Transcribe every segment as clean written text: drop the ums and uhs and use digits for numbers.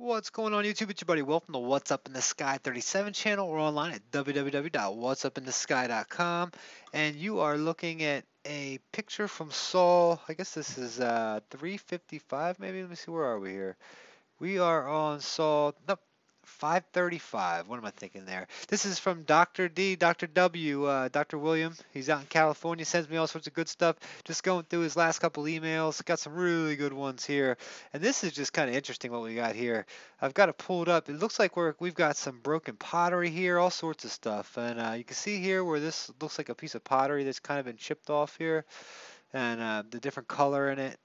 What's going on YouTube? It's your buddy. Welcome to What's Up in the Sky 37 channel. We're online at www.what'supinthesky.com, and you are looking at a picture from Saul. I guess this is 355 maybe. Let me see, where are we here? We are on Saul, nope, 535. What am I thinking there? This is from Dr. D, Dr. W, Dr. William. He's out in California, sends me all sorts of good stuff. Just going through his last couple emails. Got some really good ones here. And this is just kind of interesting what we got here. I've got it pulled up. It looks like we've got some broken pottery here, all sorts of stuff. And you can see here where this looks like a piece of pottery that's kind of been chipped off here. And the different color in it.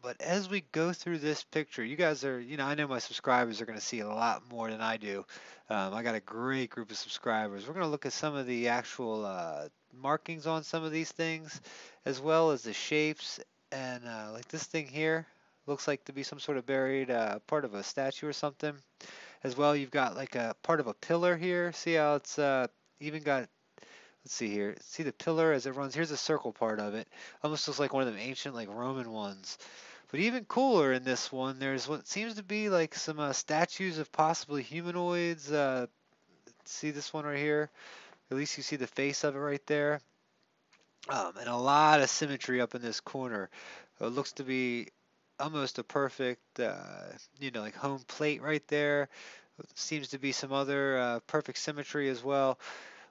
But as we go through this picture, you guys are, I know my subscribers are going to see a lot more than I do. I got a great group of subscribers. We're going to look at some of the actual markings on some of these things, as well as the shapes. And like this thing here looks like to be some sort of buried part of a statue or something. As well, you've got like a part of a pillar here. See how it's even got, let's see here. See the pillar as it runs. Here's the circle part of it. Almost looks like one of them ancient like Roman ones. But even cooler in this one, there's what seems to be like some statues of possibly humanoids. See this one right here? At least you see the face of it right there. And a lot of symmetry up in this corner. It looks to be almost a perfect, like home plate right there. Seems to be some other perfect symmetry as well.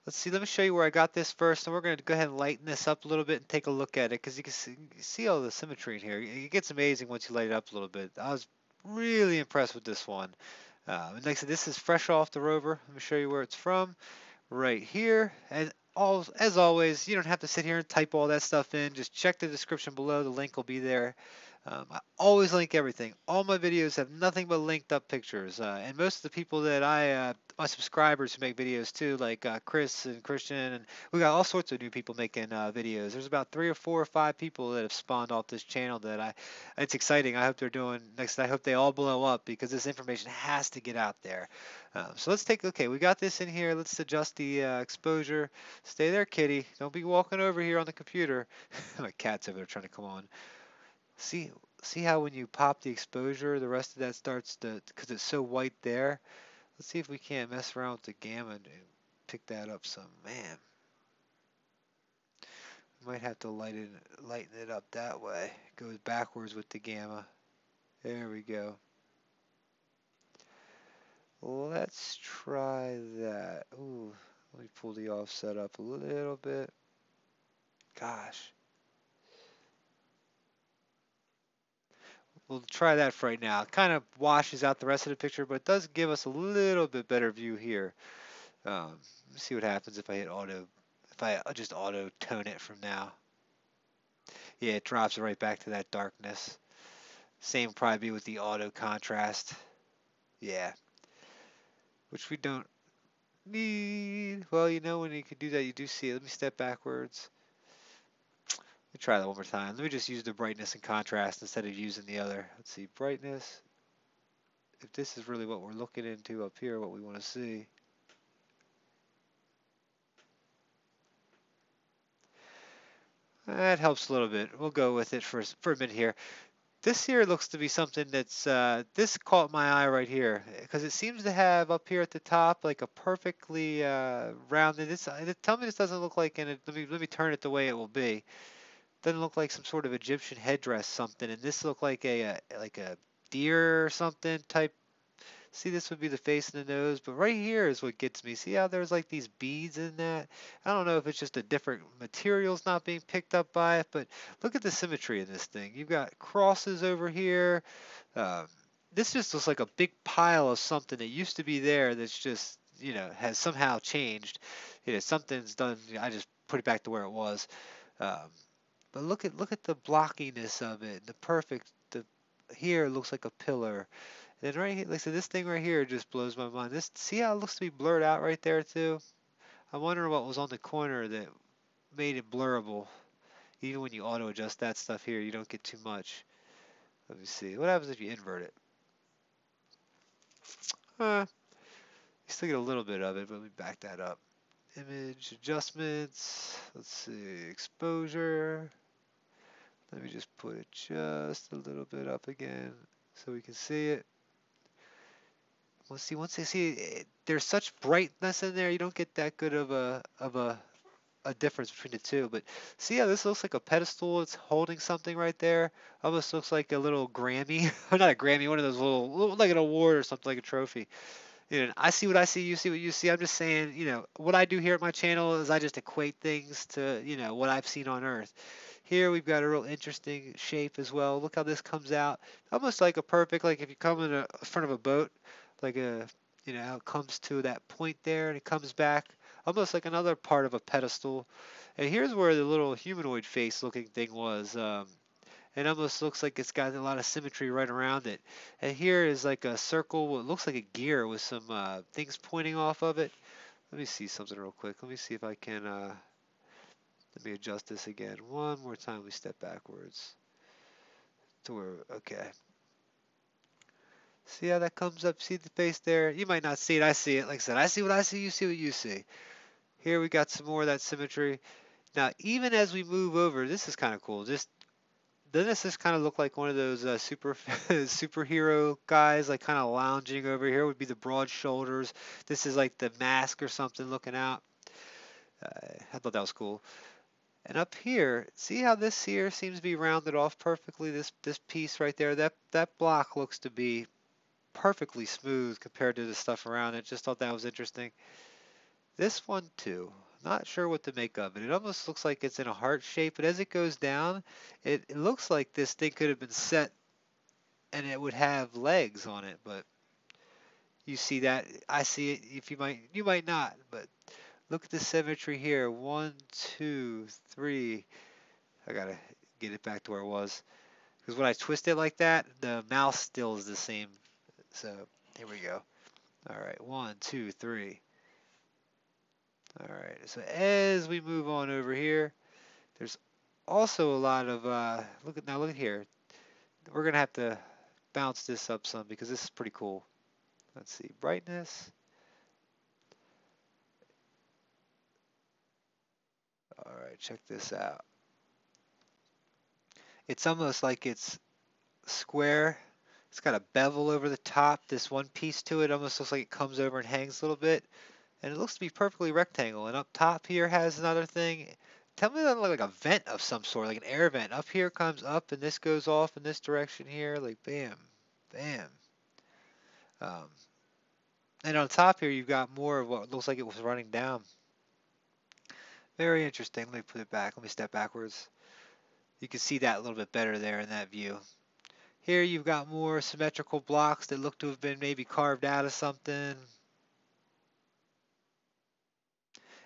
Let's see, let me show you where I got this first, and we're going to go ahead and lighten this up a little bit and take a look at it, because you can see all the symmetry in here. It gets amazing once you light it up a little bit. I was really impressed with this one. And like I said, this is fresh off the Rover. Let me show you where it's from. Right here. And as always, you don't have to sit here and type all that stuff in. Just check the description below. The link will be there. I always link everything. All my videos have nothing but linked up pictures. And most of the people that my subscribers who make videos too, like Chris and Christian, and we got all sorts of new people making videos. There's about 3 or 4 or 5 people that have spawned off this channel it's exciting. I hope they're doing next. I hope they all blow up because this information has to get out there. So let's okay, we got this in here. Let's adjust the exposure. Stay there, kitty. Don't be walking over here on the computer. My cat's over there trying to come on. See, see how when you pop the exposure, the rest of that starts to, because it's so white there. Let's see if we can't mess around with the gamma and pick that up some. Man, we might have to lighten it up that way. It goes backwards with the gamma. There we go. Let's try that. Ooh, let me pull the offset up a little bit. Gosh. We'll try that for right now. It kind of washes out the rest of the picture, but it does give us a little bit better view here. Let's see what happens if I hit auto, if I just auto tone it from now. Yeah, it drops it right back to that darkness. Same probably be with the auto contrast. Yeah, which we don't need. Well, when you can do that, you do see it. Let me step backwards. Let me try that one more time. Let me just use the brightness and contrast instead of using the other. Let's see, brightness. If this is really what we're looking into up here, what we want to see. That helps a little bit. We'll go with it for a minute here. This here looks to be something that's, this caught my eye right here, because it seems to have up here at the top like a perfectly rounded, tell me this doesn't look like, let me turn it the way it will be. Doesn't look like some sort of Egyptian headdress something, and this look like a deer or something type. See, this would be the face and the nose, but right here is what gets me. See how there's like these beads in that? I don't know if it's just a different materials not being picked up by it, but look at the symmetry in this thing. You've got crosses over here. Um, this just looks like a big pile of something that used to be there that's just, has somehow changed. Something's done. I just put it back to where it was. Um, but look at the blockiness of it. Here looks like a pillar. Then right here, like I said, this thing right here just blows my mind. See how it looks to be blurred out right there too? I wonder what was on the corner that made it blurrable. Even when you auto adjust that stuff here, you don't get too much. Let me see. What happens if you invert it? You still get a little bit of it, but let me back that up. Image adjustments. Let's see. Exposure. Let me just put it just a little bit up again so we can see it. Once you see there's such brightness in there, you don't get that good of a difference between the two. But see how this looks like a pedestal? It's holding something right there. Almost looks like a little Grammy, or not a Grammy, one of those like an award or something like a trophy. I see what I see, you see what you see. I'm just saying, what I do here at my channel is I just equate things to, what I've seen on Earth. Here we've got a real interesting shape as well. Look how this comes out. Almost like a perfect, like if you come in front of a boat, like how it comes to that point there and it comes back. Almost like another part of a pedestal. And here's where the little humanoid face looking thing was. It almost looks like it's got a lot of symmetry right around it. And here is like a circle, what looks like a gear with some things pointing off of it. Let me see something real quick. Let me see if I can, let me adjust this again. One more time, we step backwards. To where, okay. See how that comes up? See the face there? You might not see it. I see it. Like I said, I see what I see. You see what you see. Here we got some more of that symmetry. Now, even as we move over, this is kind of cool. Doesn't this just kind of look like one of those superhero guys, like kind of lounging over here? Would be the broad shoulders. This is like the mask or something looking out. I thought that was cool. And up here, see how this here seems to be rounded off perfectly? This piece right there, that block looks to be perfectly smooth compared to the stuff around it. Just thought that was interesting. This one too. Not sure what to make of it. It almost looks like it's in a heart shape, but as it goes down, it looks like this thing could have been set and it would have legs on it, but you see that, I see it. If you might not, but look at the symmetry here. One, two, three. I gotta get it back to where it was, because when I twist it like that, the mouse still is the same. So here we go. All right, one, two, three. All right, so as we move on over here, there's also a lot of look at here. We're gonna have to bounce this up some because this is pretty cool. Let's see, brightness. All right, check this out. It's almost like it's square. It's got a bevel over the top. This one piece to it almost looks like it comes over and hangs a little bit. And it looks to be perfectly rectangle. And up top here has another thing. Tell me that doesn't look like a vent of some sort, like an air vent. Up here comes up and this goes off in this direction here, like bam, bam. Um, and on top here you've got more of what looks like it was running down. Very interesting. Let me put it back. Let me step backwards. You can see that a little bit better there in that view. Here you've got more symmetrical blocks that look to have been maybe carved out of something.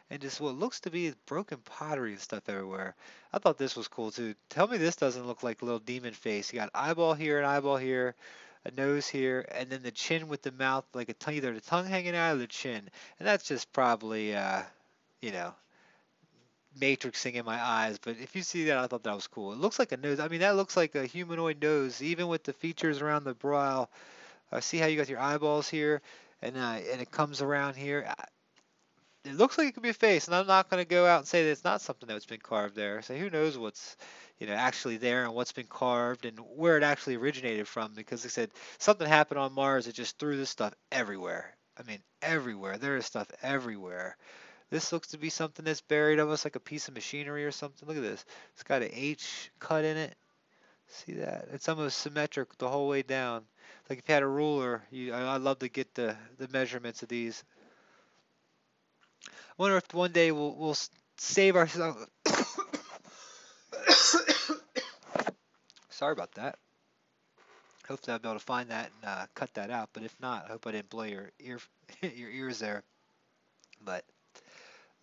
And just what looks to be broken pottery and stuff everywhere. I thought this was cool too. Tell me this doesn't look like a little demon face. You got eyeball here, an eyeball here, a nose here, and then the chin with the mouth, like a tongue, either the tongue hanging out or the chin. And that's just probably, you know, matrixing in my eyes. But if you see that, I thought that was cool. It looks like a nose. I mean, that looks like a humanoid nose, even with the features around the brow. See how you got your eyeballs here, and it comes around here. It looks like it could be a face, and I'm not going to go out and say that it's not something that's been carved there. So who knows what's, actually there and what's been carved and where it actually originated from? Because they said something happened on Mars that just threw this stuff everywhere. I mean, everywhere. There is stuff everywhere. This looks to be something that's buried, almost like a piece of machinery or something. Look at this. It's got an H cut in it. See that? It's almost symmetric the whole way down. Like if you had a ruler, I'd love to get the measurements of these. I wonder if one day we'll save ourselves. Sorry about that. Hopefully I'll be able to find that and cut that out. But if not, I hope I didn't blow your your ears there. But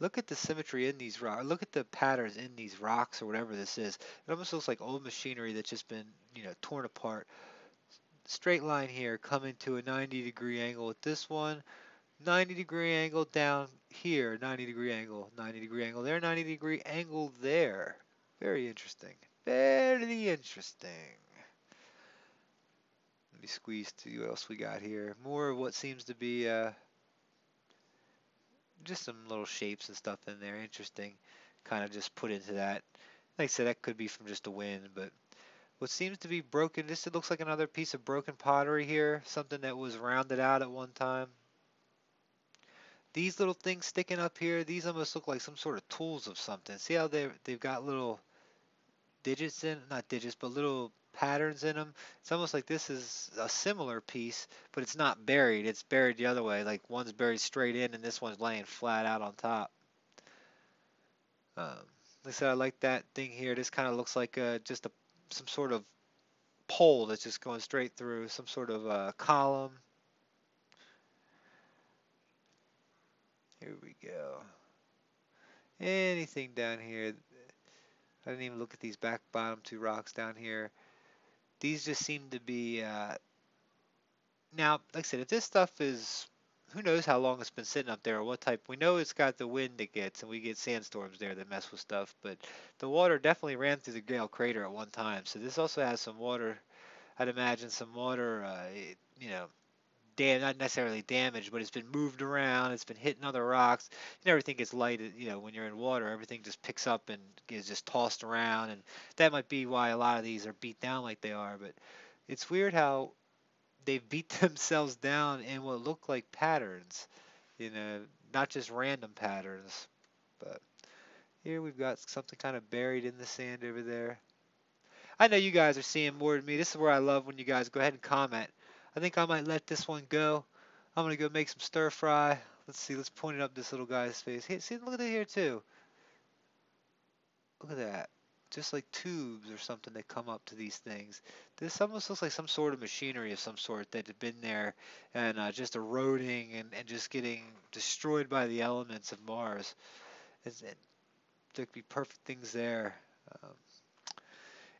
look at the symmetry in these rocks. Look at the patterns in these rocks or whatever this is. It almost looks like old machinery that's just been torn apart. Straight line here coming to a 90-degree angle with this one. 90-degree angle down here, 90-degree angle, 90-degree angle there, 90-degree angle there. Very interesting. Very interesting. Let me squeeze to what else we got here. More of what seems to be just some little shapes and stuff in there. Interesting. Kind of just put into that. Like I said, that could be from just the wind, but what seems to be broken. This it looks like another piece of broken pottery here, something that was rounded out at one time. These little things sticking up here, these almost look like some sort of tools of something. See how they've got little digits in, not digits, but little patterns in them. It's almost like this is a similar piece, but it's not buried. It's buried the other way. Like one's buried straight in, and this one's laying flat out on top. Like I said, I like that thing here. This kind of looks like just some sort of pole that's just going straight through, some sort of column. Here we go. Anything down here? I didn't even look at these back bottom two rocks down here. These just seem to be now, like I said, if this stuff is, who knows how long it's been sitting up there or what type. We know it's got the wind it gets, and we get sandstorms there that mess with stuff. But the water definitely ran through the Gale crater at one time. So this also has some water. I'd imagine some water, you know, not necessarily damaged, but it's been moved around. It's been hitting other rocks. Everything gets lighted. When you're in water, everything just picks up and is just tossed around, and that might be why a lot of these are beat down like they are. But it's weird how they've beat themselves down in what look like patterns. Not just random patterns. But here we've got something kind of buried in the sand over there. I know you guys are seeing more than me. This is where I love when you guys go ahead and comment. I think I might let this one go. I'm gonna go make some stir fry. Let's see. Let's point it up this little guy's face. Hey, see, look at it here too. Look at that. Just like tubes or something that come up to these things. This almost looks like some sort of machinery of some sort that had been there and just eroding and just getting destroyed by the elements of Mars. There could be perfect things there. Um,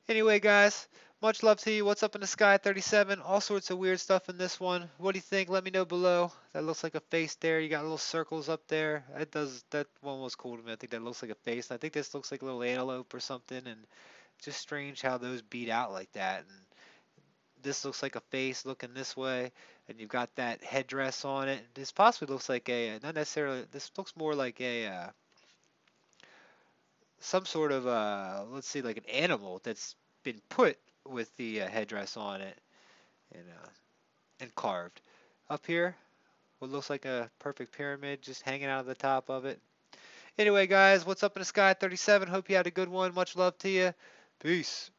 Anyway, guys, much love to you. What's up in the sky 37? All sorts of weird stuff in this one. What do you think? Let me know below. That looks like a face there. You got little circles up there. That one was cool to me. I think that looks like a face. I think this looks like a little antelope or something, and just strange how those beat out like that. And this looks like a face looking this way, and you've got that headdress on it. This possibly looks like not necessarily, this looks more like some sort of let's see, like an animal that's been put with the headdress on it and carved. Up here, what looks like a perfect pyramid just hanging out of the top of it. Anyway, guys, what's up in the sky 37? Hope you had a good one. Much love to you. Peace.